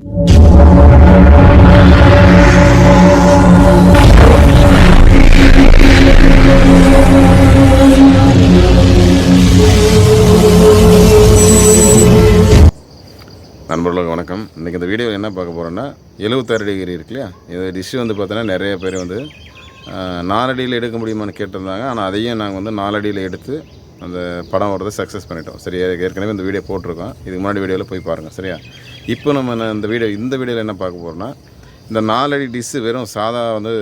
நண்பர்களுக்கு வணக்கம். இன்றைக்கி இந்த வீடியோ என்ன பார்க்க போகிறோன்னா 76 டிகிரி இருக்கு இல்லையா, இது டிஷ்ஷு வந்து பார்த்தோன்னா நிறைய பேர் வந்து 4 அடியில் எடுக்க முடியுமான்னு கேட்டிருந்தாங்க. ஆனால் அதையும் நாங்கள் வந்து 4 அடியில் எடுத்து அந்த படம் வரதை சக்ஸஸ் பண்ணிட்டோம். சரியா, ஏற்கனவே இந்த வீடியோ போட்டிருக்கோம். இதுக்கு முன்னாடி வீடியோவில் போய் பாருங்கள். சரியா, இப்போ நம்ம இந்த வீடியோவில் என்ன பார்க்க போகிறோன்னா, இந்த 4 அடி டிஷ்ஷு வெறும் சாதா வந்து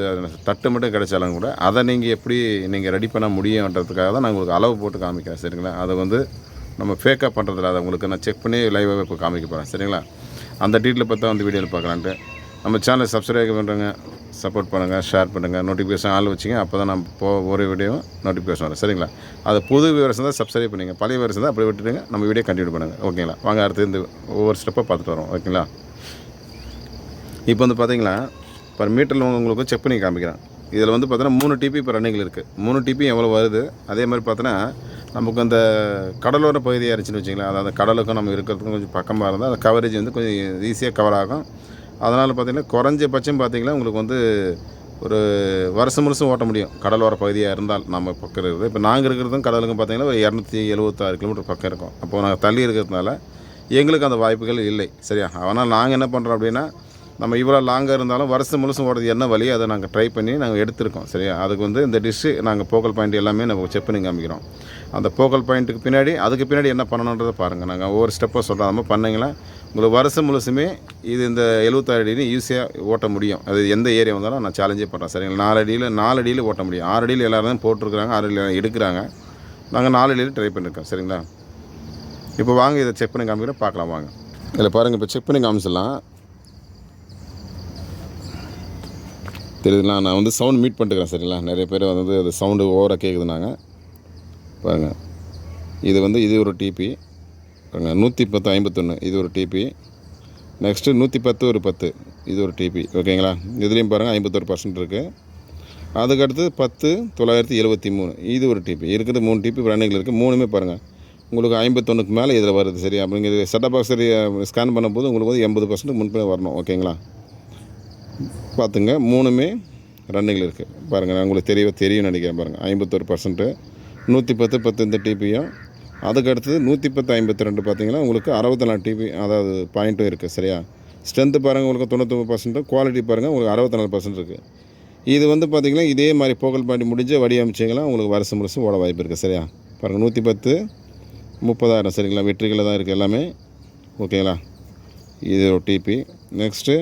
தட்டு மட்டும் கிடைச்சாலும் கூட அதை நீங்கள் எப்படி நீங்கள் ரெடி பண்ண முடியுன்றதுக்காக தான் நான் உங்களுக்கு அளவு போட்டு காமிக்கிறேன். சரிங்களா, அதை வந்து நம்ம ஃபேக்காக பண்ணுறதில்ல, அதை உங்களுக்கு நான் செக் பண்ணி லைவாகவே இப்போ காமிக்க போகிறேன். சரிங்களா, அந்த டீட்டெயில் பார்த்தா வந்து வீடியோவில் பார்க்கலான்ட்டு நம்ம சேனலை சப்ஸ்கிரைப் பண்ணுறேங்க, சப்போர்ட் பண்ணுங்கள், ஷேர் பண்ணுங்கள், நோட்டிஃபிகேஷன் ஆள் வச்சிங்க. அப்போ தான் நம்ம ஒரு வீடியோ நோட்டிஃபிகேஷன் வரும். சரிங்களா, அது புது வியூவர்ஸ் தான் சப்ஸ்கிரைப் பண்ணிங்க, பழைய வியூவர்ஸ் தான் அப்படியே விட்டுட்டுங்க, நம்ம வீடியோ கண்டினியூ பண்ணுங்கள். ஓகேங்களா, வாங்க அடுத்து இந்த ஒவ்வொரு ஸ்டெப்பாக பார்த்துட்டு வரோம். ஓகேங்களா, இப்போ வந்து பார்த்தீங்களா பர் மீட்டரில் உங்களுக்கு செக் பண்ணி காமிக்கிறேன். இதில் வந்து பார்த்தோன்னா 3 டிபி இப்போ ரன்னிங்கில் இருக்குது. 3 டிபி எவ்வளோ வருது, அதே மாதிரி பார்த்தோன்னா நமக்கு அந்த கடலோர பகுதியாக இருந்துச்சுன்னு வச்சிங்களேன், அதாவது கடலுக்கும் நம்ம இருக்கிறதுக்கும் கொஞ்சம் பக்கமாக இருந்தால் அந்த கவரேஜ் வந்து கொஞ்சம் ஈஸியாக கவர் ஆகும். அதனால் பார்த்திங்கன்னா குறைஞ்சபட்சம் பார்த்திங்கன்னா உங்களுக்கு வந்து ஒரு வருஷம் முழுசும் ஓட்ட முடியும் கடலோர பகுதியாக இருந்தால். நம்ம பக்கம் இருக்குது இப்போ நாங்கள் இருக்கிறதும் கடலுக்கும் பார்த்திங்கன்னா ஒரு 276 கிலோமீட்டர் பக்கம் இருக்கும். அப்போது நாங்கள் தள்ளி இருக்கிறதுனால எங்களுக்கு அந்த வாய்ப்புகள் இல்லை. சரியா, அதனால் நாங்கள் என்ன பண்ணுறோம் அப்படின்னா, நம்ம இவ்வளோ லாங்காக இருந்தாலும் வருஷம் முழுசும் ஓடுறது என்ன வழி அதை நாங்கள் ட்ரை பண்ணி நாங்கள் எடுத்திருக்கோம். சரியா, அதுக்கு வந்து இந்த டிஷ்ஷு நாங்கள் ஃபோக்கல் பாயிண்ட் எல்லாமே நம்ம செக் பண்ணி காமிக்கிறோம். அந்த ஃபோக்கல் பாயிண்ட்டுக்கு பின்னாடி அதுக்கு பின்னாடி என்ன பண்ணணுன்றதை பாருங்கள். நாங்கள் ஒவ்வொரு ஸ்டெப்பாக சொல்கிறோம். அது மாதிரி பண்ணிங்கன்னா உங்களுக்கு வருஷம் முழுசுமே இது இந்த 76 அடியில் ஈஸியாக ஓட்ட முடியும். அது எந்த ஏரியா வந்தாலும் நான் சேலஞ்சே பண்ணுறேன். சரிங்களா, 4 அடியில் ஓட்ட முடியும். 6 அடியில் எல்லோரும் போட்டிருக்கிறாங்க, 6 அடியில் எடுக்கிறாங்க. நாங்கள் 4 அடியில் ட்ரை பண்ணியிருக்கோம். சரிங்களா, இப்போ வாங்க இதை செக் பண்ணி காமிக்கிறேன், பார்க்கலாம் வாங்க. இதில் பாருங்கள், இப்போ செக் பண்ணி காமிச்சிடலாம். தெரியுதுங்களா, நான் வந்து சவுண்ட் மீட் பண்ணிட்டுக்கிறேன். சரிங்களா, நிறைய பேர் வந்து அது சவுண்டு ஓவராக கேட்குதுனாங்க. பாருங்கள், இது வந்து இது ஒரு டிபி பாருங்கள், 110 51 இது ஒரு டிபி. நெக்ஸ்ட்டு 110 ஒரு 10 இது ஒரு டிபி. ஓகேங்களா, இதுலேயும் பாருங்கள் 51% இருக்குது. அதுக்கடுத்து 10 973 இது ஒரு டிபி இருக்குது. 3 டிபி ரன்னிங்கில் இருக்குது. 3மே பாருங்கள் உங்களுக்கு 51க்கு மேலே இதில் வருது. சரி, அப்படிங்கிறது செட்டப் பாக்ஸ் ஸ்கேன் பண்ணும்போது உங்களுக்கு வந்து 80% முன்பினே வரணும். ஓகேங்களா, பார்த்துங்க 3மே ரன்னிங்கில் இருக்குது. பாருங்கள், நான் உங்களுக்கு தெரியும் நினைக்கிறேன். பாருங்கள் 51%, 110 10 இந்த டிபியும். அதுக்கடுத்தது 110 52 பார்த்தீங்கன்னா உங்களுக்கு 64 டிபி அதாவது பாயிண்ட்டும் இருக்குது. சரியா, ஸ்ட்ரென்த்து பாருங்கள் உங்களுக்கு 99%, குவாலிட்டி பாருங்கள் உங்களுக்கு 64% இருக்குது. இது வந்து பார்த்திங்கன்னா இதே மாதிரி ஃபோக்கல் பாயிண்ட் முடிஞ்ச வடிவமைச்சிங்கன்னா உங்களுக்கு வருஷம் முழுசும் ஓட வாய்ப்பு இருக்குது. சரியா, பாருங்கள் 110 30,000. சரிங்களா, வெற்றிகளில் தான் இருக்குது எல்லாமே. ஓகேங்களா, இது ஒரு டிபி. நெக்ஸ்ட்டு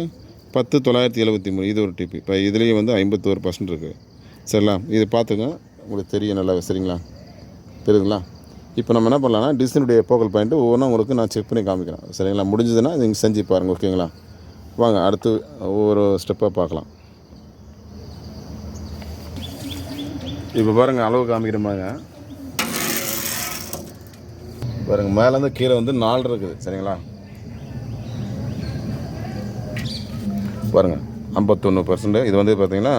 10 973 இது ஒரு டிபி. இப்போ இதுலேயும் வந்து 51% இருக்குது. சரிங்களா, இது பார்த்துங்க, உங்களுக்கு தெரியும் நல்லா. சரிங்களா, தெரியுதுங்களா. இப்போ நம்ம என்ன பண்ணலாம்னா டிஸ்னுடைய ஃபோக்கல் பாயிண்ட்டு ஒவ்வொன்றா உங்களுக்கு நான் செக் பண்ணி காமிக்கிறேன். சரிங்களா, முடிஞ்சதுன்னா நீங்கள் செஞ்சு பாருங்கள். ஓகேங்களா, வாங்க அடுத்து ஒவ்வொரு ஸ்டெப்பாக பார்க்கலாம். இப்போ பாருங்கள், அளவு காமிக்கிறோமாங்க. பாருங்கள், மேலேருந்து கீழே வந்து 4 இருக்குது. சரிங்களா, பாருங்கள் 51%. இது வந்து பார்த்திங்கன்னா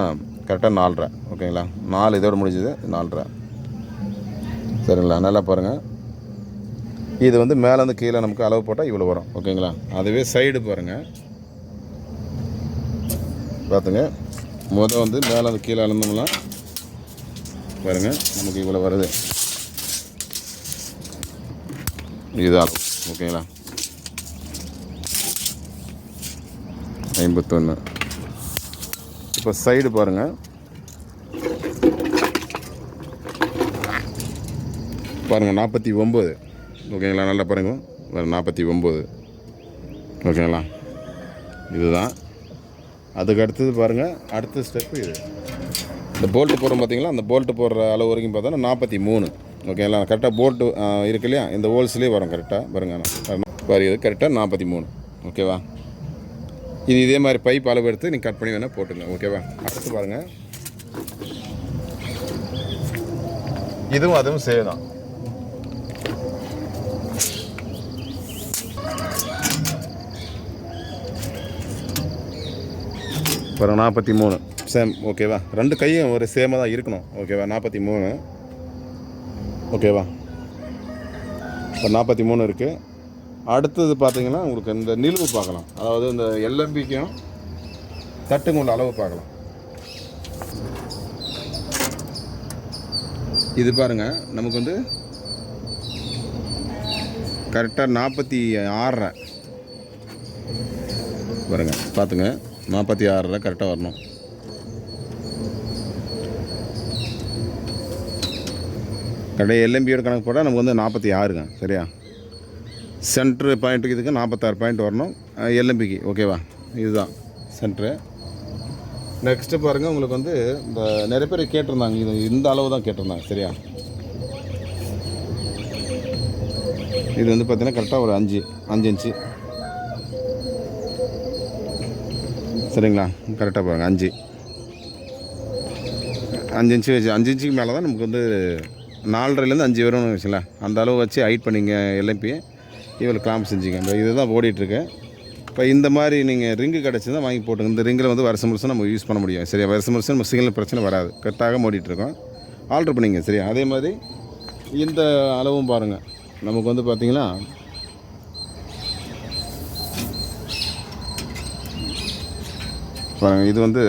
கரெக்டாக 4.5. ஓகேங்களா, 4 இதோடு முடிஞ்சுது, 4.5. சரிங்களா, நல்லா பாருங்கள். இது வந்து மேலேருந்து கீழே நமக்கு அளவு போட்டால் இவ்வளோ வரும். ஓகேங்களா, அதுவே சைடு பாருங்கள், பார்த்துங்க. வந்து மேலேருந்து கீழே அளந்தோம்னா பாருங்கள் நமக்கு இவ்வளோ வருது. இது அளவு. ஓகேங்களா, 51. இப்போ சைடு பாருங்கள், பாருங்கள் 49. ஓகேங்களா, நல்லா பாருங்கள் 49. ஓகேங்களா, இதுதான். அதுக்கு அடுத்தது பாருங்கள், அடுத்த ஸ்டெப்பு இது. இந்த போல்ட்டு போடுறோம் பார்த்தீங்களா, அந்த போல்ட்டு போடுற அளவு வரைக்கும் பார்த்தோன்னா 43. ஓகேங்களா, கரெக்டாக போல்ட்டு இருக்கு இல்லையா, இந்த ஹோல்ஸ்லேயே வரும் கரெக்டாக. பாருங்கள் இது கரெக்டாக 43. ஓகேவா, இது இதே மாதிரி பைப் அளவு எடுத்து நீங்கள் கட் பண்ணி வேணால் போட்டுங்க. ஓகேவா, அடுத்து பாருங்கள், இதுவும் அதுவும் சேவ் தான். பாருங்கள் 43 சேம். ஓகேவா, 2 கையும் ஒரு சேமாக தான் இருக்கணும். ஓகேவா, 43. ஓகேவா, இப்போ 43 இருக்குது. அடுத்தது பார்த்தீங்கன்னா உங்களுக்கு இந்த நிலுவு பார்க்கலாம். அதாவது இந்த எல்எம்பிக்கும் தட்டுங்க உள்ள அளவு பார்க்கலாம். இது பாருங்கள், நமக்கு வந்து கரெக்டாக 46 பாருங்க, பார்த்துங்க 46 கரெக்டாக வரணும். கரெக்டாக எல்எம்பியோட கணக்கு போட்டால் நமக்கு வந்து 46ங்க. சரியா? சென்ட்ரு பாயிண்ட்டுக்கு இதுக்கு 46 பாயிண்ட் வரணும் எல்எம்பிக்கு. ஓகேவா? இதுதான் சென்ட்ரு. நெக்ஸ்ட்டு பாருங்கள், உங்களுக்கு வந்து இந்த நிறைய பேர் கேட்டிருந்தாங்க, இது இந்த அளவு தான் கேட்டிருந்தாங்க. சரியா? இது வந்து பார்த்திங்கன்னா கரெக்டாக ஒரு 5 இன்ச்சு. சரிங்களா? கரெக்டாக பாருங்கள், 5 இன்ச்சு வச்சு 5 இன்ச்சுக்கு மேலே தான் நமக்கு வந்து 4.5லேருந்து 5 வரும்னு வச்சுங்களேன். அந்த அளவு வச்சு ஹைட் பண்ணிங்க எல்எம்பி. இவ்வளோ கிளாம்ப் செஞ்சுங்க. இந்த இது தான் ஓடிட்டுருக்கு. இப்போ இந்த மாதிரி நீங்கள் ரிங்கு கிடச்சி தான் வாங்கி போட்டுங்க. இந்த ரிங்கில் வந்து வருஷம் முழுசும் நம்ம யூஸ் பண்ண முடியும். சரியா? வருஷம் முழுசும் நம்ம சிக்னல் பிரச்சனை வராது. கரெக்டாக ஓடிட்டுருக்கோம். ஆல்ட்ரு பண்ணிங்க. சரியா? அதே மாதிரி இந்த அளவும் பாருங்கள், நமக்கு வந்து பார்த்திங்கன்னா பாருங்கள், இது வந்து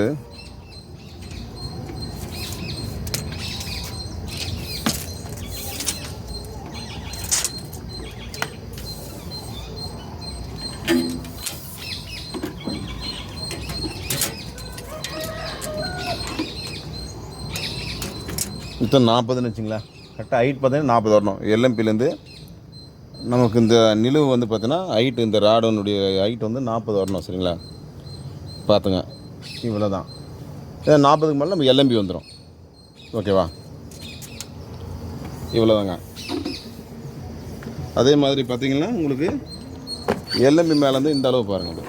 இப்போ 40ன்னு வச்சுங்களேன். கரெக்டாக ஹைட் பார்த்தீங்கன்னா 40 வரணும். எல்எம்பிலேருந்து நமக்கு இந்த நிலுவு வந்து பார்த்தீங்கன்னா ஹைட்டு, இந்த ராடனுடைய ஹைட் வந்து 40 வரணும். சரிங்களா? பார்த்துங்க, இவ்வளோ தான். 40க்கு மேலே நம்ம எல்எம்பி வந்துடும். ஓகேவா? இவ்வளோ தாங்க. அதே மாதிரி பார்த்திங்கன்னா உங்களுக்கு எல்எம்பி மேலேருந்து இந்த அளவு பாருங்கள்.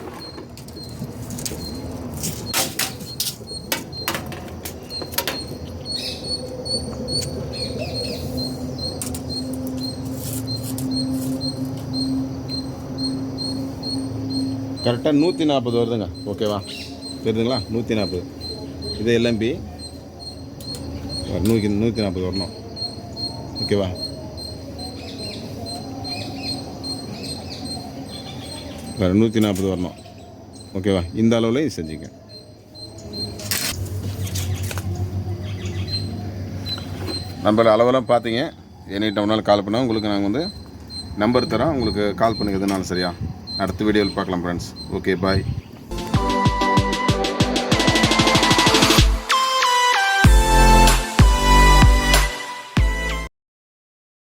கரெக்டாக 140 வருதுங்க. ஓகேவா? தெரியுதுங்களா? 140. இது எல்எம்பி 140 வரணும். ஓகேவா? வேறு 140 வரணும். ஓகேவா? இந்த அளவில் இது செஞ்சுங்க. நம்பர் அளவெல்லாம் பார்த்தீங்க. எனி டைம்னாலும் கால் பண்ணால் உங்களுக்கு நாங்கள் வந்து நம்பர் தரோம். உங்களுக்கு கால் பண்ணுங்க எதுனாலும். சரியா? அடுத்த வீடியோவில் பார்க்கலாம் ஃப்ரெண்ட்ஸ். ஓகே, பாய்.